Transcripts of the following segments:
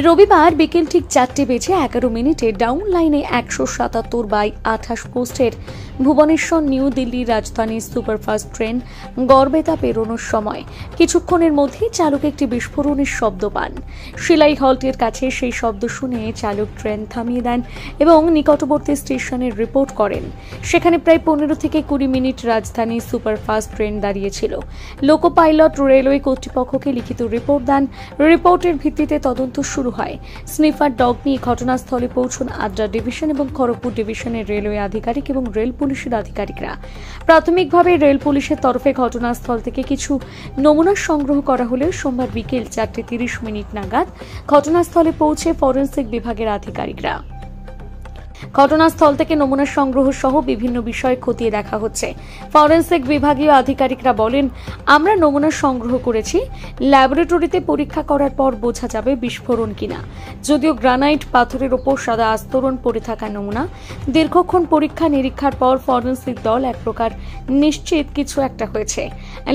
রবিবার বিকেল ঠিক 4:11 ডাউন লাইনে 177/28 পোস্টের ভুবনেশ্বর নিউ দিল্লি রাজধানী সুপারফাস্ট ট্রেন গড়বেতা পেরোনোর সময় কিছুক্ষণের মধ্যেই চালক একটি বিস্ফোরণের শব্দ পান। শিলাই হল্টের কাছে সেই শব্দ শুনে চালক ট্রেন থামিয়ে দেন এবং নিকটবর্তী স্টেশনের রিপোর্ট করেন। সেখানে প্রায় 15 থেকে 20 মিনিট রাজধানী সুপারফাস্ট ট্রেন দাঁড়িয়েছিল। লোকো পাইলট রেলওয়ে কর্তৃপক্ষকে লিখিত রিপোর্ট দেন। রিপোর্টের ভিত্তিতে তদন্ত শুরু হয়। স্নিফার ডগ নিয়ে ঘটনাস্থলে পৌঁছন আদ্রা ডিভিশন এবং খড়গপুর ডিভিশনের রেলওয়ে আধিকারিক এবং রেল পুলিশের আধিকারিকরা। প্রাথমিকভাবে রেল পুলিশের তরফে ঘটনাস্থল থেকে কিছু নমুনা সংগ্রহ করা হলেও সোমবার বিকেল 4:30 নাগাদ ঘটনাস্থলে পৌঁছে ফরেনসিক বিভাগের আধিকারিকরা ঘটনাস্থল থেকে নমুনা সংগ্রহ সহ বিভিন্ন বিষয় খতিয়ে দেখা হচ্ছে। ফরেনসিক বিভাগীয় আধিকারিকরা বলেন, আমরা নমুনা সংগ্রহ করেছি, ল্যাবরেটরিতে পরীক্ষা করার পর বোঝা যাবে বিস্ফোরণ কিনা। যদিও গ্রানাইট পাথরের ওপর সাদা আস্তরণ পড়ে থাকা নমুনা, দীর্ঘক্ষণ পরীক্ষা নিরীক্ষার পর ফরেনসিক দল এক প্রকার নিশ্চিত কিছু একটা হয়েছে।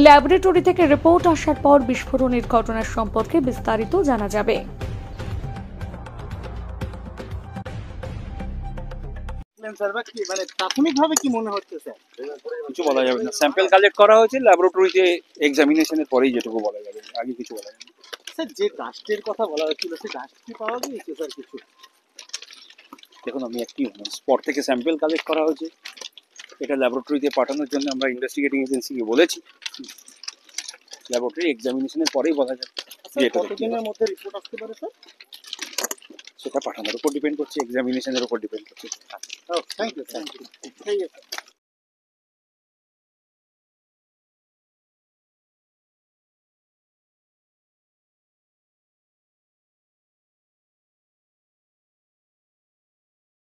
ল্যাবরেটরি থেকে রিপোর্ট আসার পর বিস্ফোরণের ঘটনার সম্পর্কে বিস্তারিত জানা যাবে। প্রাথমিকভাবে কি মনে হচ্ছে স্যার? কিছু বলা যাবে না, স্যাম্পল কালেক্ট করা হয়েছে, ল্যাবরেটরিতে এক্সামিনেশনের পরেই যেটুকু বলা যাবে, আগে কিছু বলা যাবে না। স্যার, যে ডাস্টের কথা বলা হচ্ছিল সেই ডাস্ট কি পাওয়া গিয়েছে স্যার? কিছু দেখুন, আমি একটি স্পট থেকে স্যাম্পল কালেক্ট করা হয়েছে, এটা ল্যাবরেটরিতে পাঠানোর জন্য আমরা ইনভেস্টিগেটিং এজেন্সিকে বলেছি। ল্যাবরেটরি এক্সামিনেশনের পরেই বলা যাবে কতদিনের মধ্যে রিপোর্ট আসতে পারে স্যার? সেটা পাঠানোর উপর ডিপেন্ড করছে, এক্সামিনেশনের উপর ডিপেন্ড করছে। Thank you.